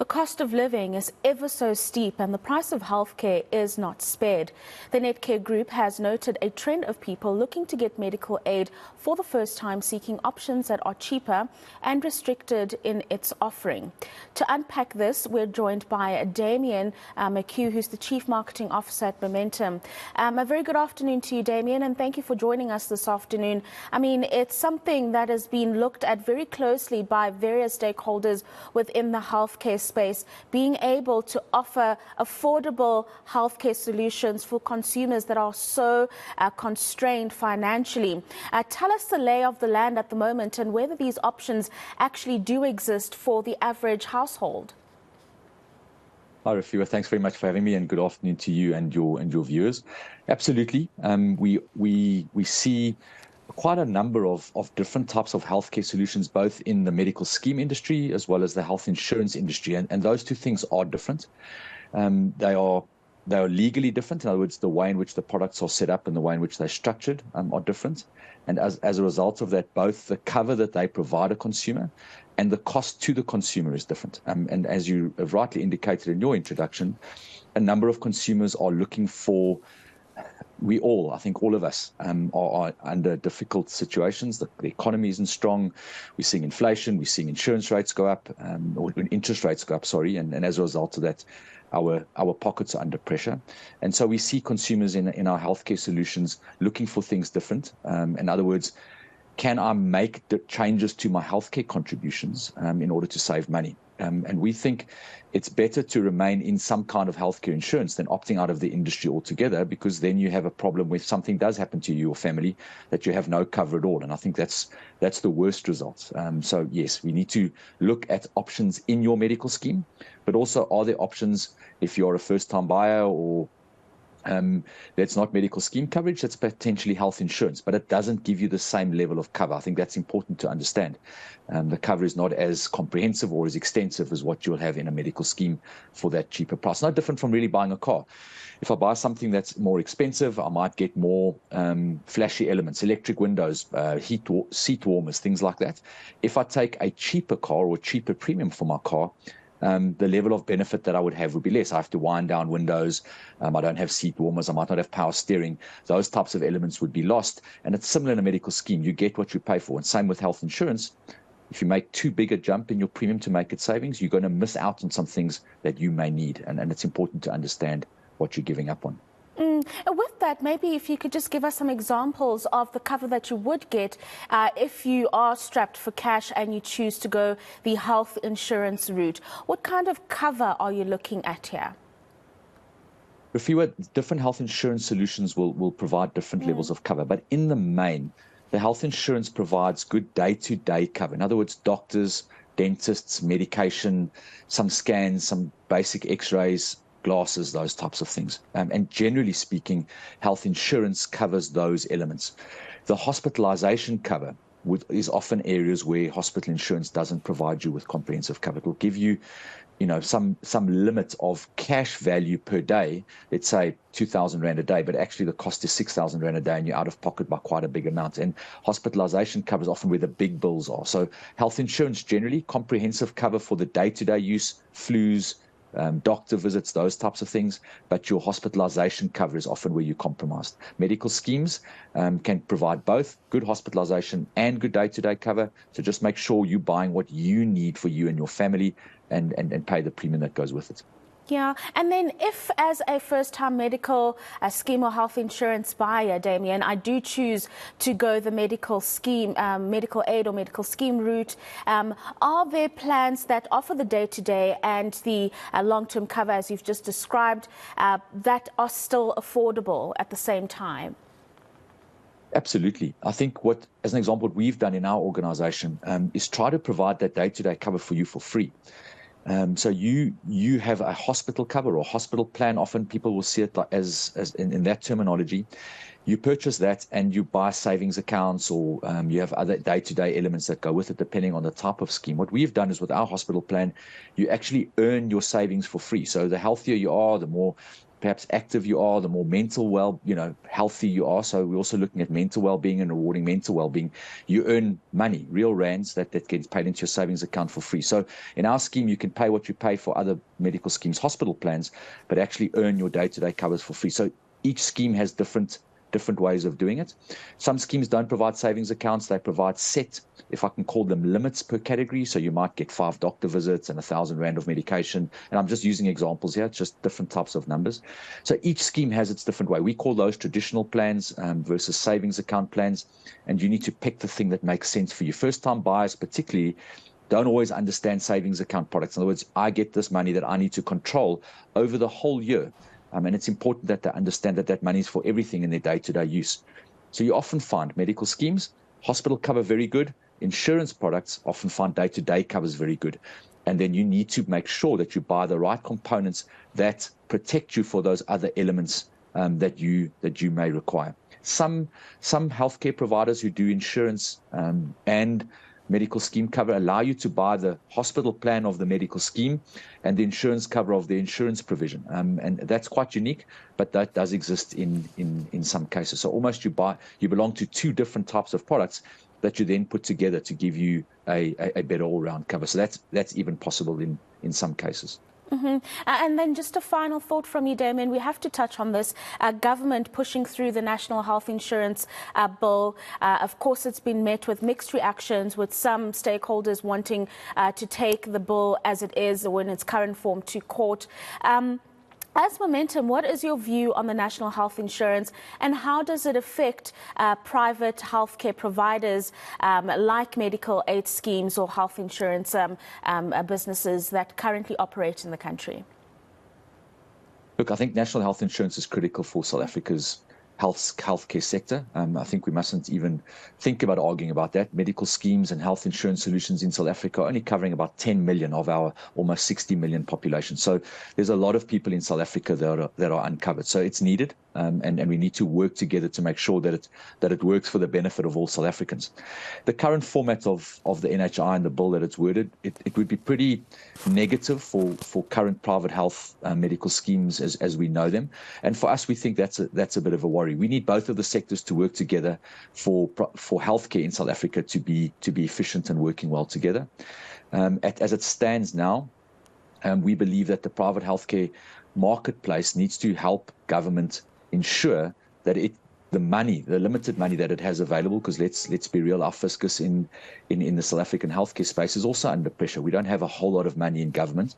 The cost of living is ever so steep and the price of healthcare is not spared. The Netcare group has noted a trend of people looking to get medical aid for the first time, seeking options that are cheaper and restricted in its offering. To unpack this, we're joined by Damian Mchugh, who's the Chief Marketing Officer at Momentum. A very good afternoon to you, Damian, and thank you for joining us this afternoon. I mean, it's something that has been looked at very closely by various stakeholders within the healthcare space, being able to offer affordable healthcare solutions for consumers that are so constrained financially. Tell us the lay of the land at the moment and whether these options actually do exist for the average household. Hi, Rafiwa. Thanks very much for having me, and good afternoon to you and your viewers. Absolutely, we see quite a number of different types of healthcare solutions, both in the medical scheme industry as well as the health insurance industry, and those two things are different. They are legally different. In other words, the way in which the products are set up and the way in which they're structured are different. And as a result of that, both the cover that they provide a consumer and the cost to the consumer is different. And as you have rightly indicated in your introduction, a number of consumers are looking for, I think all of us are under difficult situations. The economy isn't strong. We're seeing inflation. We're seeing insurance rates go up, or interest rates go up, sorry. And as a result of that, our pockets are under pressure. And so we see consumers in our healthcare solutions looking for things different. In other words, can I make the changes to my healthcare contributions in order to save money? And we think it's better to remain in some kind of healthcare insurance than opting out of the industry altogether, because then you have a problem if something does happen to you or family that you have no cover at all. And I think that's the worst result. So yes, we need to look at options in your medical scheme, but also are there options if you're a first-time buyer or that's not medical scheme coverage, that's potentially health insurance, but it doesn't give you the same level of cover. I think that's important to understand. The cover is not as comprehensive or as extensive as what you'll have in a medical scheme for that cheaper price. No different from really buying a car. If I buy something that's more expensive, I might get more flashy elements, electric windows, seat warmers, things like that. If I take a cheaper car or a cheaper premium for my car, the level of benefit that I would have would be less. I have to wind down windows. I don't have seat warmers. I might not have power steering. Those types of elements would be lost. And it's similar in a medical scheme. You get what you pay for. And same with health insurance. If you make too big a jump in your premium to make it savings, you're going to miss out on some things that you may need. And it's important to understand what you're giving up on. With that, maybe if you could just give us some examples of the cover that you would get if you are strapped for cash and you choose to go the health insurance route. What kind of cover are you looking at here? Rafiwa, different health insurance solutions will provide different levels of cover, but in the main, the health insurance provides good day-to-day cover. In other words, doctors, dentists, medication, some scans, some basic x-rays, glasses, those types of things. And generally speaking, health insurance covers those elements. The hospitalization cover is often areas where hospital insurance doesn't provide you with comprehensive cover. It will give you, some limit of cash value per day. Let's say 2,000 Rand a day, but actually the cost is 6,000 Rand a day and you're out of pocket by quite a big amount. And hospitalization covers often where the big bills are. So health insurance generally, comprehensive cover for the day-to-day use, flus, doctor visits, those types of things, but your hospitalization cover is often where you're compromised. Medical schemes can provide both good hospitalization and good day-to-day cover, so just make sure you're buying what you need for you and your family and pay the premium that goes with it. Yeah, and then if as a first-time medical scheme or health insurance buyer, Damian, I do choose to go the medical scheme, medical aid or medical scheme route, are there plans that offer the day-to-day and the long-term cover, as you've just described, that are still affordable at the same time? Absolutely. I think as an example, what we've done in our organization is try to provide that day-to-day cover for you for free. So you have a hospital cover or hospital plan. Often people will see it as in that terminology. You purchase that and you buy savings accounts, or you have other day-to-day elements that go with it, depending on the type of scheme. What we've done is with our hospital plan, you actually earn your savings for free. So the healthier you are, the more perhaps active you are, the more healthy you are. So we're also looking at mental well-being and rewarding mental well-being. You earn money, real rands that gets paid into your savings account for free. So in our scheme, you can pay what you pay for other medical schemes, hospital plans, but actually earn your day-to-day covers for free. So each scheme has different ways of doing it. Some schemes don't provide savings accounts. They provide set, if I can call them, limits per category. So you might get 5 doctor visits and 1,000 rand of medication. And I'm just using examples here, just different types of numbers. So each scheme has its different way. We call those traditional plans versus savings account plans. And you need to pick the thing that makes sense for you. First-time buyers particularly don't always understand savings account products. In other words, I get this money that I need to control over the whole year. And it's important that they understand that money is for everything in their day-to-day use. So you often find medical schemes, hospital cover very good, insurance products often find day-to-day covers very good. And then you need to make sure that you buy the right components that protect you for those other elements that you may require. Some healthcare providers who do insurance and medical scheme cover allow you to buy the hospital plan of the medical scheme and the insurance cover of the insurance provision. And that's quite unique, but that does exist in some cases. So almost you belong to 2 different types of products that you then put together to give you a better all-round cover. So that's even possible in some cases. And then just a final thought from you, Damian. We have to touch on this. Government pushing through the National Health Insurance Bill. Of course, it's been met with mixed reactions, with some stakeholders wanting to take the bill as it is or in its current form to court. As Momentum, what is your view on the National Health Insurance, and how does it affect private healthcare providers like medical aid schemes or health insurance businesses that currently operate in the country? Look, I think national health insurance is critical for South Africa's healthcare sector. I think we mustn't even think about arguing about that. Medical schemes and health insurance solutions in South Africa are only covering about 10 million of our almost 60 million population. So there's a lot of people in South Africa that are uncovered. So it's needed, and we need to work together to make sure that it works for the benefit of all South Africans. The current format of the NHI and the bill that it's worded, it would be pretty negative for current private health medical schemes as we know them. And for us, we think that's a bit of a worry. We need both of the sectors to work together for healthcare in South Africa to be efficient and working well together. As it stands now, we believe that the private healthcare marketplace needs to help government ensure that the limited money that it has available, because let's be real, our fiscus in the South African healthcare space is also under pressure. We don't have a whole lot of money in government.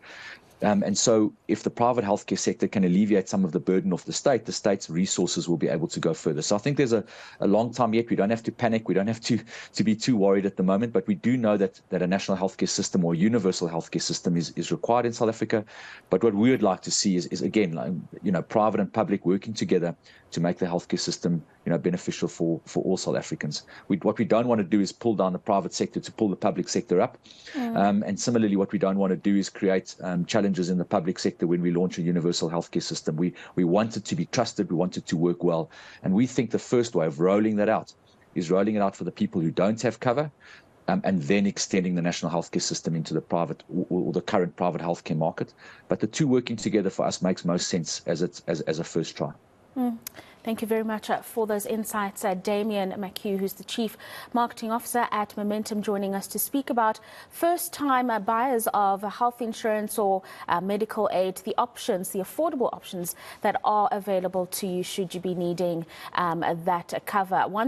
And so if the private healthcare sector can alleviate some of the burden of the state's resources will be able to go further. So I think there's a long time yet. We don't have to panic. We don't have to be too worried at the moment. But we do know that a national healthcare system or universal healthcare system is required in South Africa. But what we would like to see is again, private and public working together to make the healthcare system, beneficial for all South Africans. What we don't want to do is pull down the private sector to pull the public sector up. And similarly, what we don't want to do is create challenges in the public sector when we launch a universal healthcare system. We want it to be trusted. We want it to work well. And we think the first way of rolling that out is rolling it out for the people who don't have cover, and then extending the national healthcare system into the private or the current private healthcare market. But the two working together for us makes most sense as a first try. Thank you very much for those insights. Damian Mchugh, who's the Chief Marketing Officer at Momentum, joining us to speak about first-time buyers of health insurance or medical aid, the options, the affordable options that are available to you should you be needing that cover.